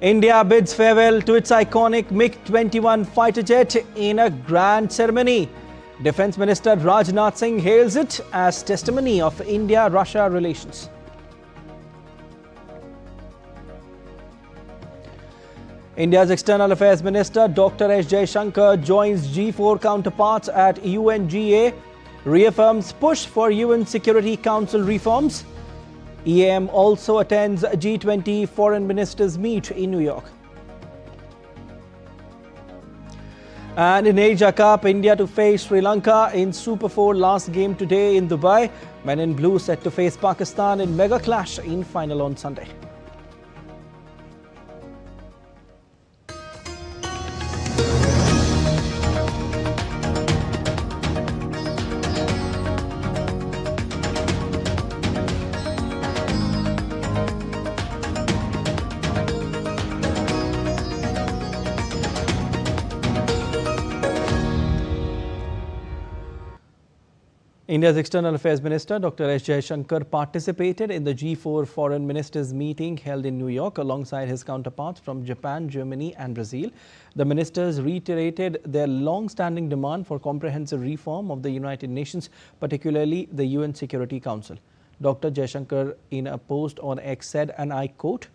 India bids farewell to its iconic MiG-21 fighter jet in a grand ceremony. Defence Minister Rajnath Singh hails it as testimony of India-Russia relations. India's External Affairs Minister Dr. S. Jaishankar joins G4 counterparts at UNGA, reaffirms push for UN Security Council reforms. EAM also attends G20 Foreign Ministers meet in New York. And in Asia Cup, India to face Sri Lanka in Super 4 last game today in Dubai. Men in blue set to face Pakistan in mega clash in final on Sunday. India's External Affairs Minister Dr. S. Jaishankar participated in the G4 Foreign Ministers meeting held in New York alongside his counterparts from Japan, Germany and Brazil. The ministers reiterated their long-standing demand for comprehensive reform of the United Nations, particularly the UN Security Council. Dr. Jaishankar, in a post on X, said, and I quote,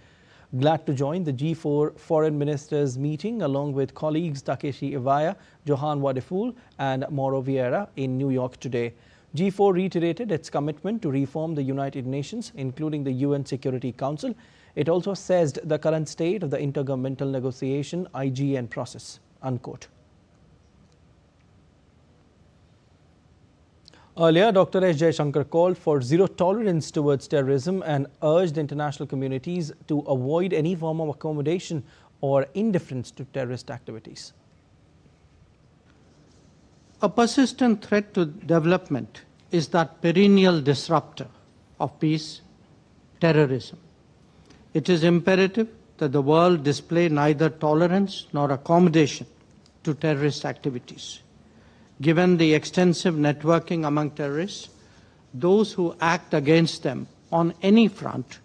"Glad to join the G4 Foreign Ministers meeting along with colleagues Takeshi Iwaya, Johan Wadeful and Mauro Vieira in New York today." G4 reiterated its commitment to reform the United Nations, including the UN Security Council. It also assessed the current state of the intergovernmental negotiation IGN process. Unquote. Earlier, Dr. S. Jaishankar called for zero tolerance towards terrorism and urged international communities to avoid any form of accommodation or indifference to terrorist activities. A persistent threat to development is that perennial disruptor of peace, terrorism. It is imperative that the world display neither tolerance nor accommodation to terrorist activities. Given the extensive networking among terrorists, those who act against them on any front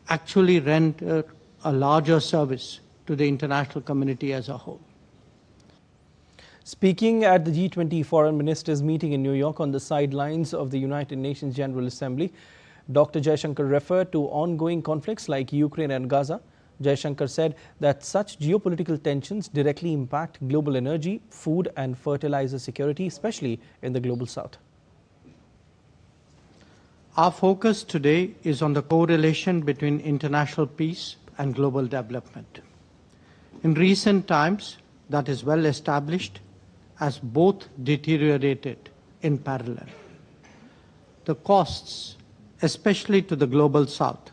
actually render a larger service to the international community as a whole. Speaking at the G20 Foreign Ministers meeting in New York on the sidelines of the United Nations General Assembly, Dr. Jaishankar referred to ongoing conflicts like Ukraine and Gaza. Jaishankar said that such geopolitical tensions directly impact global energy, food and fertilizer security, especially in the global south. Our focus today is on the correlation between international peace and global development. In recent times, that is well established, as both deteriorated in parallel. The costs, especially to the global south,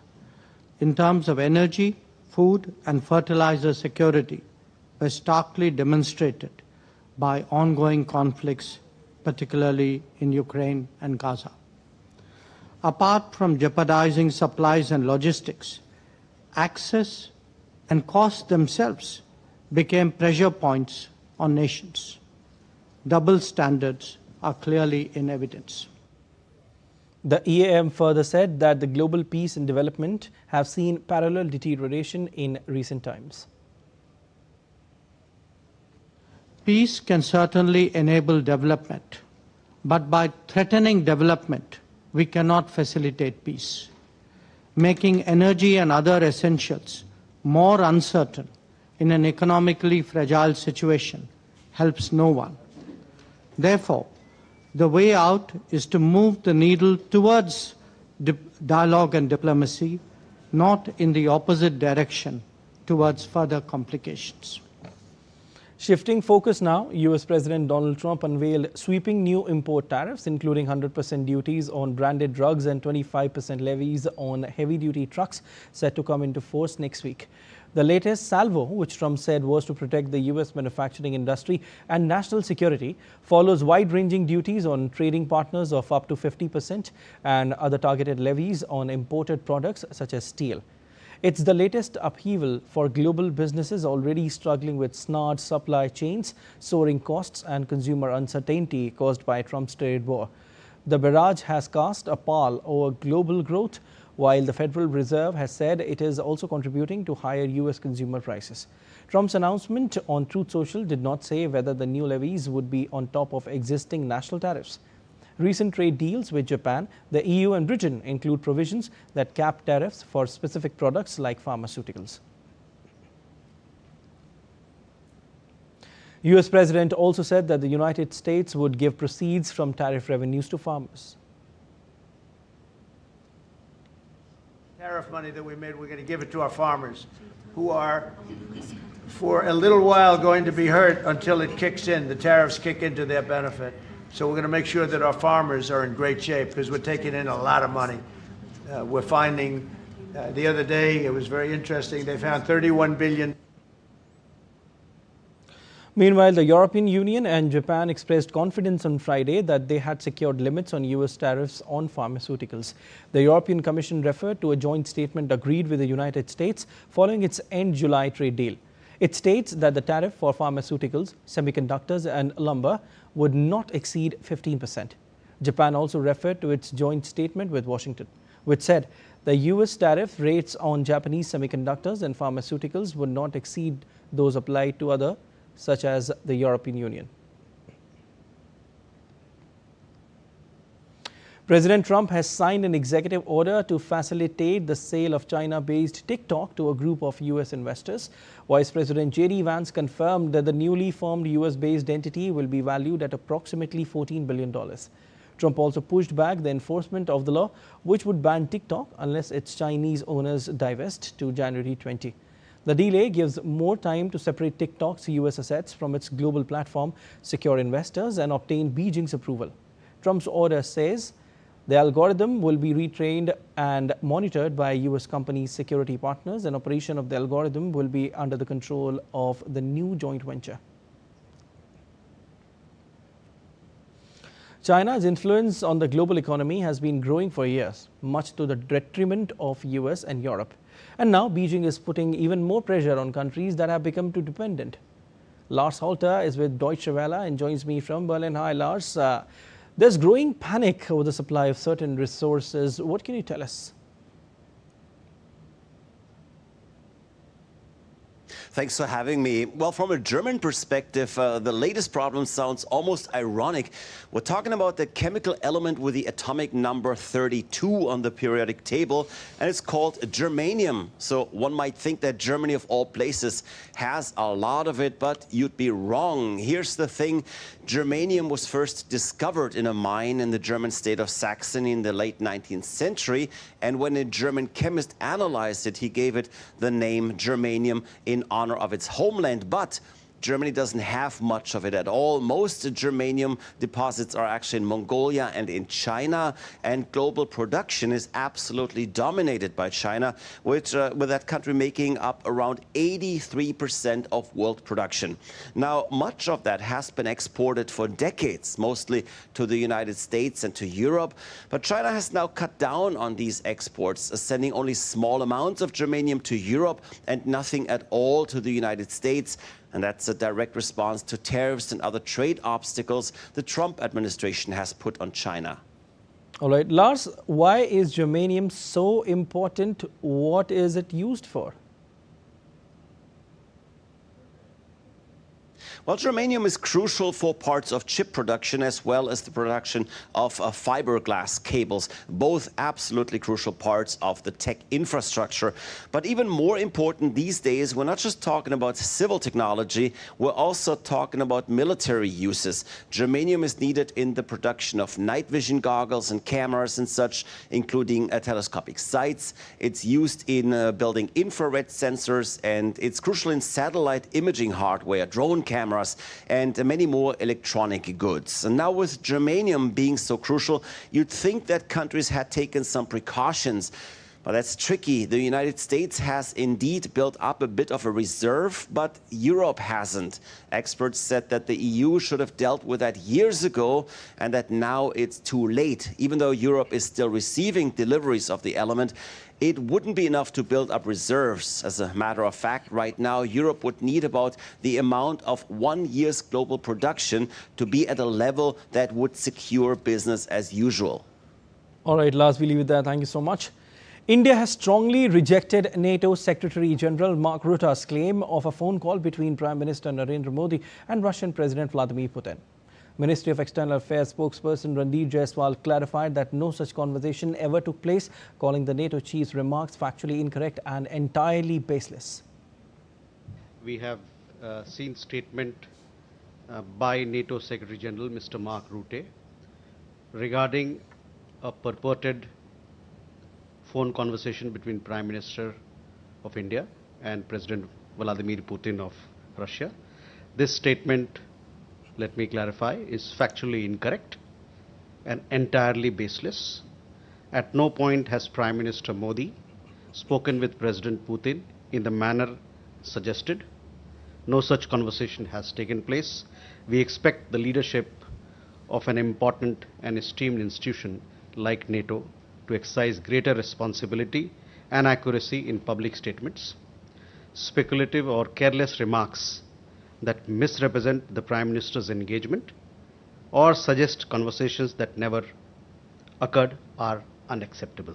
in terms of energy, food and fertilizer security, were starkly demonstrated by ongoing conflicts, particularly in Ukraine and Gaza. Apart from jeopardizing supplies and logistics, access and costs themselves became pressure points on nations. Double standards are clearly in evidence. The EAM further said that the global peace and development have seen parallel deterioration in recent times. Peace can certainly enable development, but by threatening development, we cannot facilitate peace. Making energy and other essentials more uncertain in an economically fragile situation helps no one. Therefore, the way out is to move the needle towards dialogue and diplomacy, not in the opposite direction towards further complications. Shifting focus now, US President Donald Trump unveiled sweeping new import tariffs, including 100% duties on branded drugs and 25% levies on heavy-duty trucks, set to come into force next week. The latest salvo, which Trump said was to protect the US manufacturing industry and national security, follows wide-ranging duties on trading partners of up to 50% and other targeted levies on imported products such as steel. It's the latest upheaval for global businesses already struggling with snarled supply chains, soaring costs and consumer uncertainty caused by Trump's trade war. The barrage has cast a pall over global growth, while the Federal Reserve has said it is also contributing to higher US consumer prices. Trump's announcement on Truth Social did not say whether the new levies would be on top of existing national tariffs. Recent trade deals with Japan, the EU and Britain include provisions that cap tariffs for specific products like pharmaceuticals. US President also said that the United States would give proceeds from tariff revenues to farmers. Tariff money that we made, we're going to give it to our farmers, who are, for a little while, going to be hurt until it kicks in. The tariffs kick into their benefit. So we're going to make sure that our farmers are in great shape because we're taking in a lot of money. We're finding, the other day, it was very interesting, they found 31 billion. Meanwhile, the European Union and Japan expressed confidence on Friday that they had secured limits on US tariffs on pharmaceuticals. The European Commission referred to a joint statement agreed with the United States following its end July trade deal. It states that the tariff for pharmaceuticals, semiconductors and lumber would not exceed 15%. Japan also referred to its joint statement with Washington, which said the US tariff rates on Japanese semiconductors and pharmaceuticals would not exceed those applied to others, such as the European Union. President Trump has signed an executive order to facilitate the sale of China-based TikTok to a group of US investors. Vice President J.D. Vance confirmed that the newly formed US-based entity will be valued at approximately $14 billion. Trump also pushed back the enforcement of the law, which would ban TikTok unless its Chinese owners divest to January 20. The delay gives more time to separate TikTok's US assets from its global platform, secure investors, and obtain Beijing's approval. Trump's order says the algorithm will be retrained and monitored by US companies' security partners, and operation of the algorithm will be under the control of the new joint venture. China's influence on the global economy has been growing for years, much to the detriment of US and Europe. And now Beijing is putting even more pressure on countries that have become too dependent. Lars Halter is with Deutsche Welle and joins me from Berlin. Hi, Lars. There's growing panic over the supply of certain resources. What can you tell us? Thanks for having me. Well, from a German perspective, the latest problem sounds almost ironic. We're talking about the chemical element with the atomic number 32 on the periodic table, and it's called germanium. So one might think that Germany, of all places, has a lot of it, but you'd be wrong. Here's the thing. Germanium was first discovered in a mine in the German state of Saxony in the late 19th century, and when a German chemist analyzed it, he gave it the name germanium in honor of its homeland. But Germany doesn't have much of it at all. Most germanium deposits are actually in Mongolia and in China, and global production is absolutely dominated by China, which with that country making up around 83% of world production. Now, much of that has been exported for decades, mostly to the United States and to Europe, but China has now cut down on these exports, sending only small amounts of germanium to Europe and nothing at all to the United States. And that's a direct response to tariffs and other trade obstacles the Trump administration has put on China. All right, Lars, why is germanium so important? What is it used for? Well, germanium is crucial for parts of chip production as well as the production of fiberglass cables, both absolutely crucial parts of the tech infrastructure. But even more important these days, we're not just talking about civil technology, we're also talking about military uses. Germanium is needed in the production of night vision goggles and cameras and such, including telescopic sights. It's used in building infrared sensors, and it's crucial in satellite imaging hardware, drone cameras, and many more electronic goods. And now with germanium being so crucial, you'd think that countries had taken some precautions. But that's tricky. The United States has indeed built up a bit of a reserve, but Europe hasn't. Experts said that the EU should have dealt with that years ago and that now it's too late. Even though Europe is still receiving deliveries of the element, it wouldn't be enough to build up reserves. As a matter of fact, right now, Europe would need about the amount of 1 year's global production to be at a level that would secure business as usual. All right, Lars, we leave it there. Thank you so much. India has strongly rejected NATO Secretary General Mark Rutte's claim of a phone call between Prime Minister Narendra Modi and Russian President Vladimir Putin. Ministry of External Affairs spokesperson Randeep Jaiswal clarified that no such conversation ever took place, calling the NATO chief's remarks factually incorrect and entirely baseless. We have seen statement by NATO Secretary General Mr. Mark Rutte regarding a purported phone conversation between Prime Minister of India and President Vladimir Putin of Russia. This statement, let me clarify, is factually incorrect and entirely baseless. At no point has Prime Minister Modi spoken with President Putin in the manner suggested. No such conversation has taken place. We expect the leadership of an important and esteemed institution like NATO to exercise greater responsibility and accuracy in public statements. Speculative or careless remarks that misrepresent the Prime Minister's engagement or suggest conversations that never occurred are unacceptable.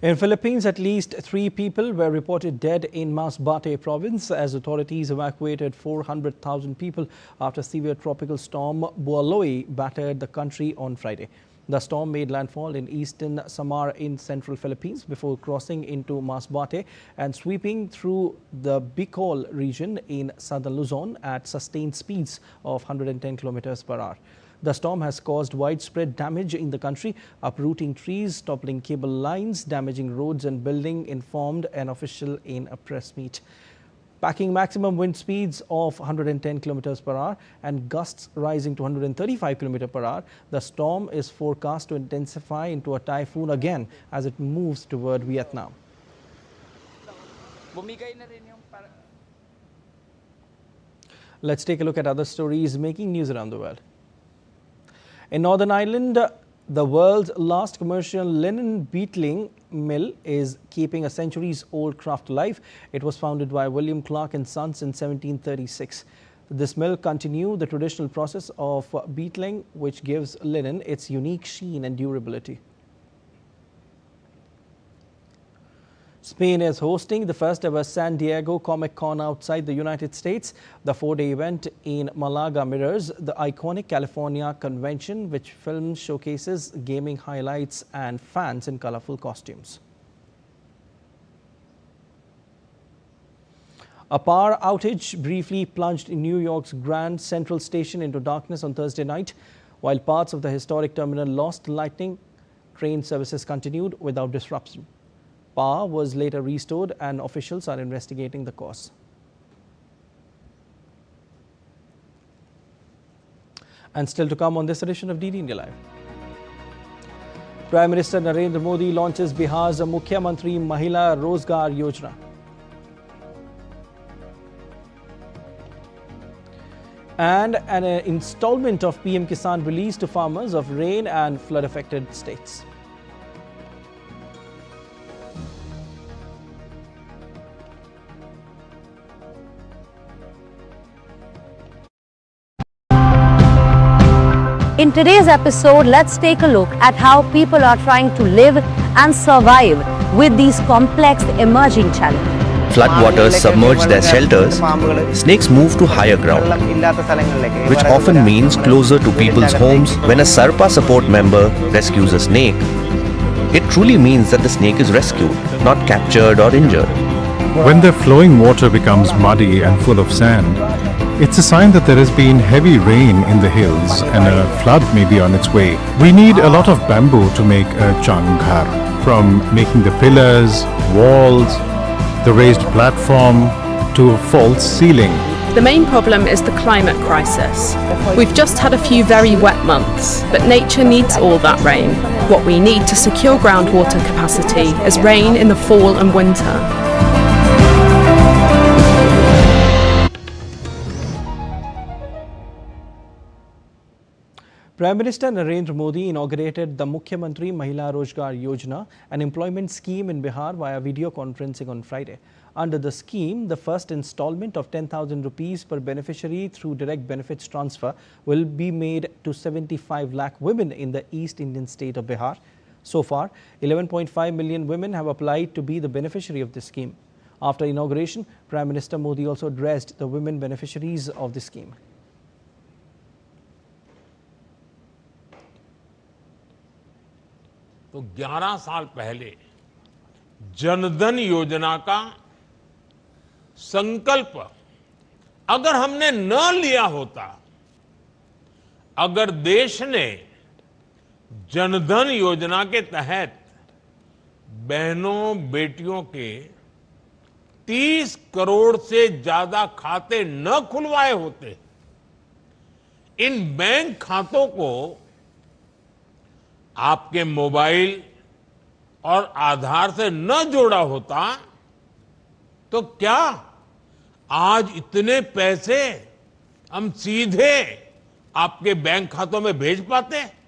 In Philippines, at least 3 people were reported dead in Masbate province as authorities evacuated 400,000 people after severe tropical storm Bualoy battered the country on Friday. The storm made landfall in eastern Samar in central Philippines before crossing into Masbate and sweeping through the Bicol region in southern Luzon at sustained speeds of 110 kilometers per hour. The storm has caused widespread damage in the country, uprooting trees, toppling cable lines, damaging roads and buildings, informed an official in a press meet. Packing maximum wind speeds of 110 km per hour and gusts rising to 135 km per hour, the storm is forecast to intensify into a typhoon again as it moves toward Vietnam. Let's take a look at other stories making news around the world. In Northern Ireland, the world's last commercial linen beetling mill is keeping a centuries-old craft alive. It was founded by William Clark and Sons in 1736. This mill continued the traditional process of beetling, which gives linen its unique sheen and durability. Spain is hosting the first ever San Diego Comic Con outside the United States. The 4-day event in Malaga mirrors the iconic California convention, which films, showcases gaming highlights and fans in colorful costumes. A power outage briefly plunged New York's Grand Central Station into darkness on Thursday night. While parts of the historic terminal lost lighting, train services continued without disruption. Power was later restored and officials are investigating the cause. And still to come on this edition of DD India Live. Prime Minister Narendra Modi launches Bihar's Mukhyamantri Mahila Rozgar Yojana. And an installment of PM Kisan released to farmers of rain and flood affected states. In today's episode, let's take a look at how people are trying to live and survive with these complex emerging challenges. Floodwaters submerge their shelters, snakes move to higher ground, which often means closer to people's homes. When a Sarpa support member rescues a snake, it truly means that the snake is rescued, not captured or injured. When the flowing water becomes muddy and full of sand, it's a sign that there has been heavy rain in the hills and a flood may be on its way. We need a lot of bamboo to make a changhar, from making the pillars, walls, the raised platform to a false ceiling. The main problem is the climate crisis. We've just had a few very wet months, but nature needs all that rain. What we need to secure groundwater capacity is rain in the fall and winter. Prime Minister Narendra Modi inaugurated the Mukhyamantri Mahila Rozgar Yojana, an employment scheme in Bihar, via video conferencing on Friday. Under the scheme, the first installment of 10,000 rupees per beneficiary through direct benefits transfer will be made to 75 lakh women in the East Indian state of Bihar. So far, 11.5 million women have applied to be the beneficiary of this scheme. After inauguration, Prime Minister Modi also addressed the women beneficiaries of the scheme. तो 11 साल पहले जनधन योजना का संकल्प अगर हमने न लिया होता, अगर देश ने जनधन योजना के तहत बहनों बेटियों के 30 करोड़ से ज्यादा खाते न खुलवाए होते, इन बैंक खातों को आपके मोबाइल और आधार से न जोड़ा होता, तो क्या आज इतने पैसे हम सीधे आपके बैंक खातों में भेज पाते?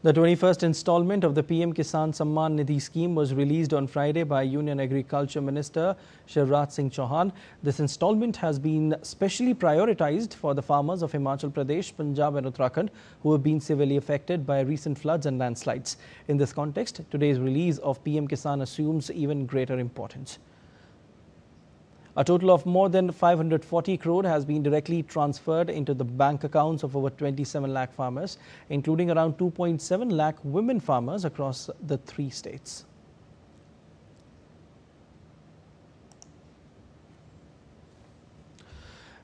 The 21st installment of the PM Kisan Samman Nidhi scheme was released on Friday by Union Agriculture Minister Shivraj Singh Chauhan. This installment has been specially prioritized for the farmers of Himachal Pradesh, Punjab and Uttarakhand who have been severely affected by recent floods and landslides. In this context, today's release of PM Kisan assumes even greater importance. A total of more than 540 crore has been directly transferred into the bank accounts of over 27 lakh farmers, including around 2.7 lakh women farmers across the 3 states.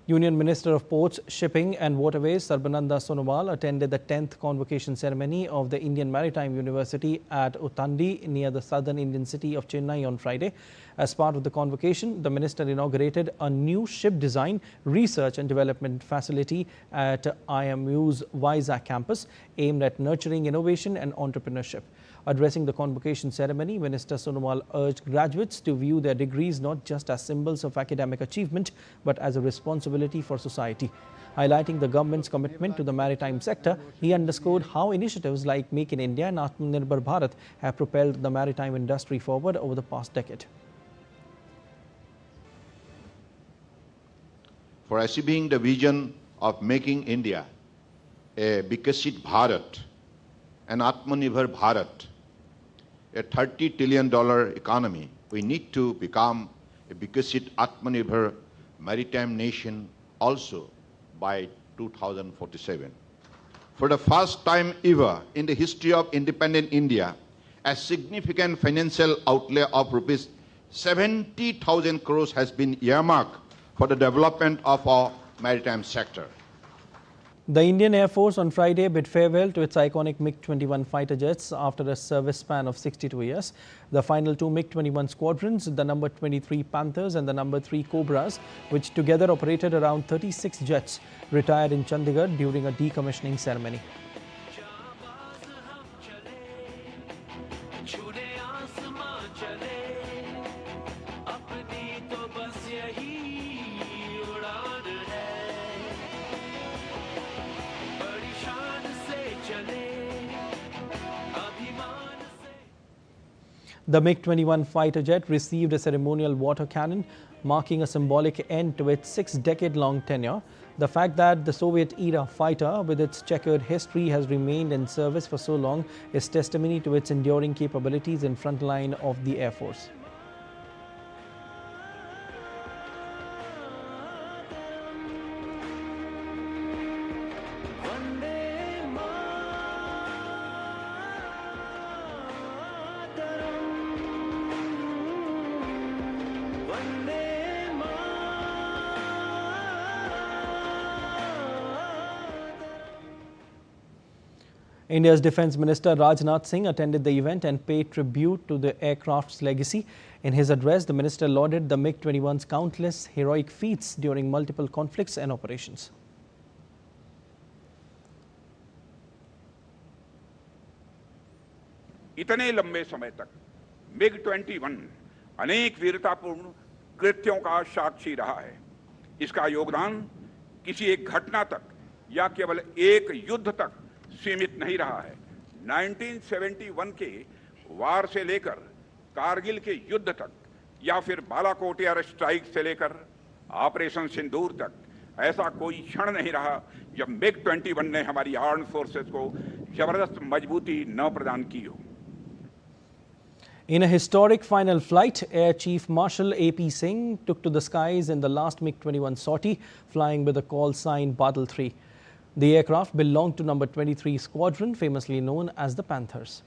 Union Minister of Ports, Shipping and Waterways Sarbananda Sonowal attended the 10th convocation ceremony of the Indian Maritime University at Uttandi near the southern Indian city of Chennai on Friday. As part of the convocation, the minister inaugurated a new ship design, research and development facility at IMU's Vizag campus aimed at nurturing innovation and entrepreneurship. Addressing the convocation ceremony, Minister Sonowal urged graduates to view their degrees not just as symbols of academic achievement, but as a responsibility for society. Highlighting the government's commitment to the maritime sector, he underscored how initiatives like Make in India and Atmanirbhar Bharat have propelled the maritime industry forward over the past decade. For achieving the vision of making India a Bikasit Bharat, an Atmanirbhar Bharat, a $30 trillion economy, we need to become a Bikasit Atmanirbhar maritime nation also by 2047. For the first time ever in the history of independent India, a significant financial outlay of rupees 70,000 crores has been earmarked for the development of our maritime sector. The Indian Air Force on Friday bid farewell to its iconic MiG-21 fighter jets after a service span of 62 years. The final 2 MiG-21 squadrons, the number 23 Panthers and the number 3 Cobras, which together operated around 36 jets, retired in Chandigarh during a decommissioning ceremony. The MiG-21 fighter jet received a ceremonial water cannon, marking a symbolic end to its 6-decade-long tenure. The fact that the Soviet-era fighter, with its checkered history, has remained in service for so long is testimony to its enduring capabilities in front line of the Air Force. India's Defence Minister Rajnath Singh attended the event and paid tribute to the aircraft's legacy. In his address, the minister lauded the MiG-21's countless heroic feats during multiple conflicts and operations. इतने लंबे समय तक MiG-21 अनेक वीरतापूर्ण कृत्यों का साक्षी रहा है। इसका योगदान किसी एक घटना तक या केवल एक युद्ध तक सीमित नहीं रहा है। 1971 के वार से लेकर कारगिल के युद्ध तक या फिर बालाकोट एयर स्ट्राइक से लेकर ऑपरेशन सिंदूर तक ऐसा कोई क्षण नहीं रहा जब MiG-21 ने हमारी आर्म्ड फोर्सेस को जबरदस्त मजबूती न प्रदान की हो। In a historic final flight, Air Chief Marshal AP Singh took to the skies in the last MiG-21 sortie, flying with the call sign Badal 3. The aircraft belonged to number 23 Squadron, famously known as the Panthers.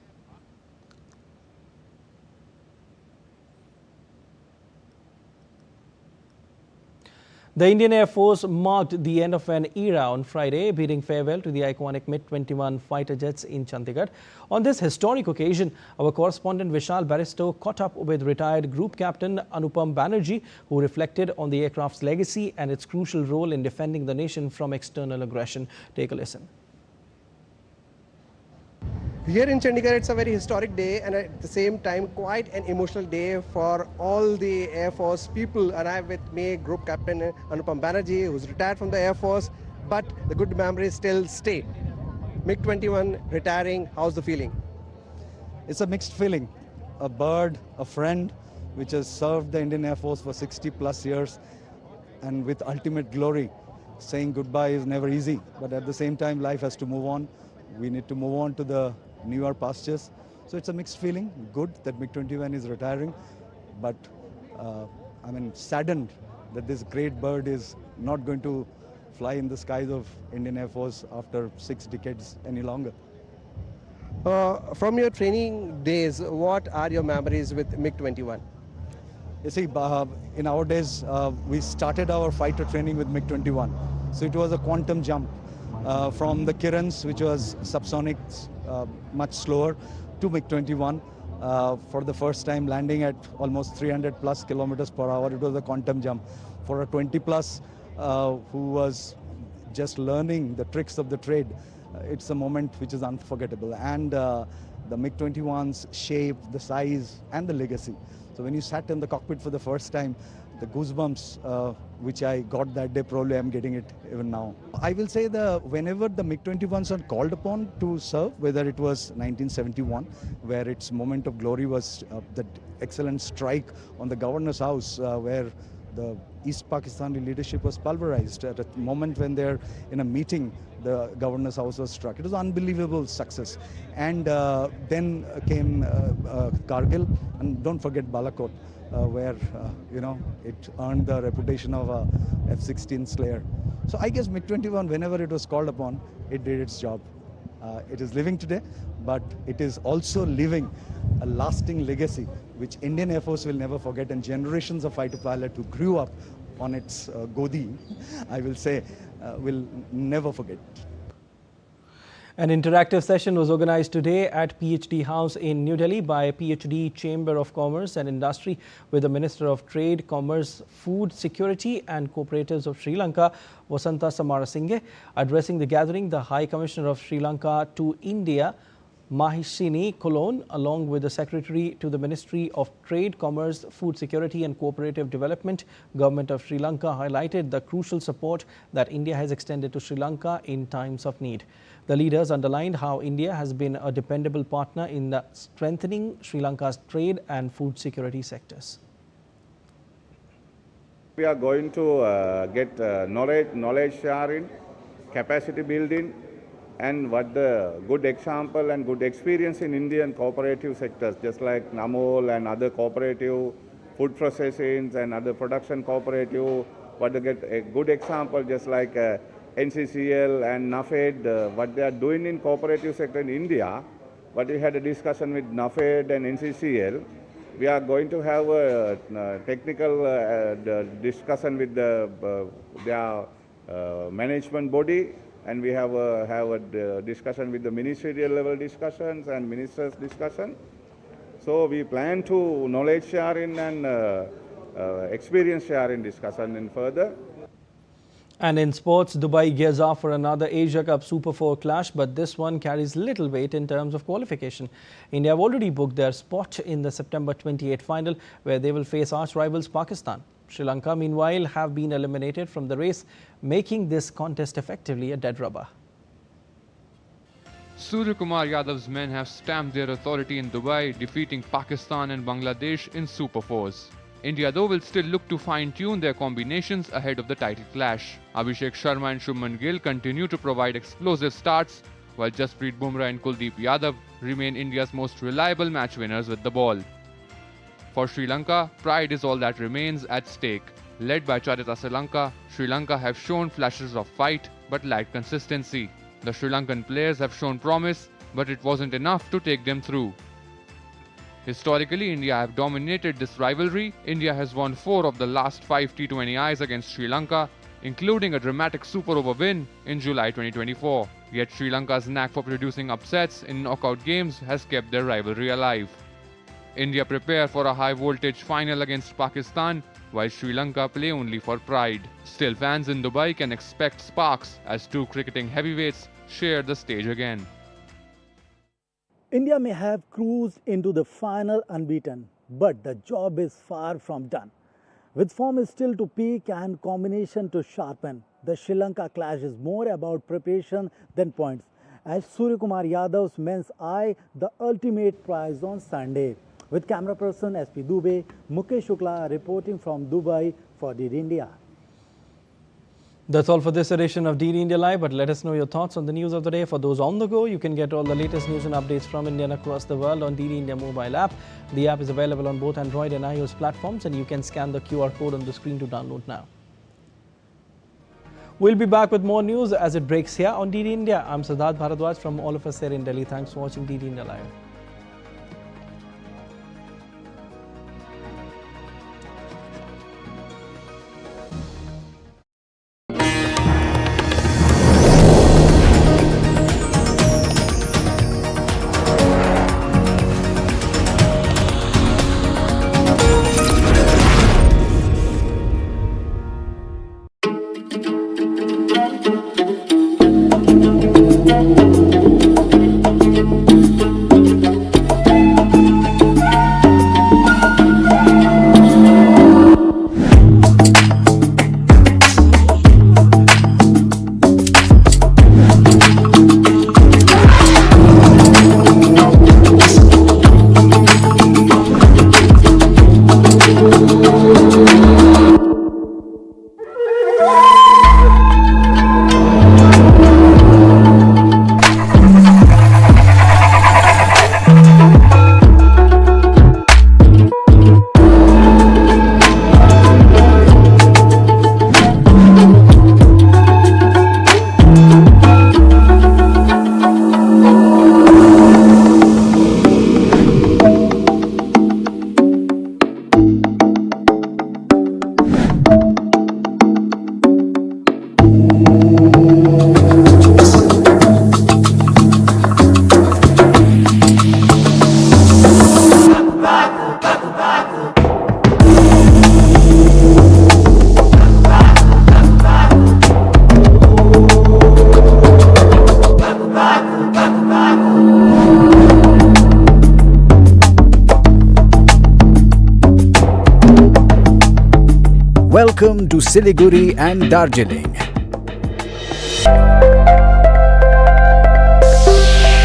The Indian Air Force marked the end of an era on Friday, bidding farewell to the iconic MiG-21 fighter jets in Chandigarh. On this historic occasion, our correspondent Vishal Baristo caught up with retired Group Captain Anupam Banerjee, who reflected on the aircraft's legacy and its crucial role in defending the nation from external aggression. Take a listen. Here in Chandigarh, it's a very historic day and at the same time quite an emotional day for all the Air Force people. And I have with me Group Captain Anupam Banerjee, who's retired from the Air Force, but the good memories still stay. MiG-21 retiring, how's the feeling? It's a mixed feeling. A bird, a friend, which has served the Indian Air Force for 60 plus years and with ultimate glory. Saying goodbye is never easy, but at the same time, life has to move on. We need to move on to the newer pastures. So it's a mixed feeling. Good that MiG-21 is retiring, but saddened that this great bird is not going to fly in the skies of Indian Air Force after 6 decades any longer. From your training days, what are your memories with MiG-21? You see, in our days, we started our fighter training with MiG-21. So it was a quantum jump from the Kirans, which was subsonic, much slower, to MiG-21. For the first time landing at almost 300 plus kilometers per hour, it was a quantum jump. For a 20 plus who was just learning the tricks of the trade, it's a moment which is unforgettable. And the MiG-21's shape, the size, and the legacy. So when you sat in the cockpit for the first time, the goosebumps which I got that day, probably I'm getting it even now. I will say that whenever the MiG-21s are called upon to serve, whether it was 1971, where its moment of glory was that excellent strike on the governor's house, where the East Pakistani leadership was pulverized at a moment when they're in a meeting, the governor's house was struck. It was an unbelievable success. And then came Kargil, and don't forget Balakot, where it earned the reputation of a F-16 slayer. So I guess MiG-21, whenever it was called upon, it did its job. It is living today, but it is also living a lasting legacy, which Indian Air Force will never forget, and generations of fighter pilots who grew up on its Godi, I will say, will never forget. An interactive session was organized today at PhD House in New Delhi by PhD Chamber of Commerce and Industry with the Minister of Trade, Commerce, Food Security and Cooperatives of Sri Lanka, Vasantha Samarasinghe. Addressing the gathering, the High Commissioner of Sri Lanka to India, Mahishini Kolon, along with the Secretary to the Ministry of Trade, Commerce, Food Security and Cooperative Development, Government of Sri Lanka, highlighted the crucial support that India has extended to Sri Lanka in times of need. The leaders underlined how India has been a dependable partner in strengthening Sri Lanka's trade and food security sectors. We are going to get knowledge sharing, capacity building, and what the good example and good experience in Indian cooperative sectors, just like Namol and other cooperative food processing and other production cooperative, what they get a good example, just like NCCL and NAFED, what they are doing in cooperative sector in India. But we had a discussion with NAFED and NCCL. We are going to have a technical discussion with their management body, and we have a discussion with the ministerial level discussions and ministers discussion. So we plan to knowledge sharing and experience sharing discussion in further. And in sports, Dubai gears up for another Asia Cup Super 4 clash, but this one carries little weight in terms of qualification. India have already booked their spot in the September 28 final, where they will face arch rivals Pakistan. Sri Lanka, meanwhile, have been eliminated from the race, making this contest effectively a dead rubber. Surya Kumar Yadav's men have stamped their authority in Dubai, defeating Pakistan and Bangladesh in Super 4s. India though will still look to fine-tune their combinations ahead of the title clash. Abhishek Sharma and Shubman Gill continue to provide explosive starts, while Jasprit Bumrah and Kuldeep Yadav remain India's most reliable match winners with the ball. For Sri Lanka, pride is all that remains at stake. Led by Charita Sri Lanka have shown flashes of fight but lacked consistency. The Sri Lankan players have shown promise, but it wasn't enough to take them through. Historically, India have dominated this rivalry. India has won 4 of the last 5 T20Is against Sri Lanka, including a dramatic super over win in July 2024. Yet Sri Lanka's knack for producing upsets in knockout games has kept their rivalry alive. India prepare for a high-voltage final against Pakistan, while Sri Lanka play only for pride. Still, fans in Dubai can expect sparks as two cricketing heavyweights share the stage again. India may have cruised into the final unbeaten, but the job is far from done. With form is still to peak and combination to sharpen, the Sri Lanka clash is more about preparation than points. As Suryakumar Yadav's men's eye the ultimate prize on Sunday. With camera person SP Dubey, Mukesh Shukla reporting from Dubai for DD India. That's all for this edition of DD India Live, but let us know your thoughts on the news of the day. For those on the go, you can get all the latest news and updates from India and across the world on DD India mobile app. The app is available on both Android and iOS platforms, and you can scan the QR code on the screen to download now. We'll be back with more news as it breaks here on DD India. I'm Siddharth Bharadwaj from all of us here in Delhi. Thanks for watching DD India Live. Welcome to Siliguri and Darjeeling.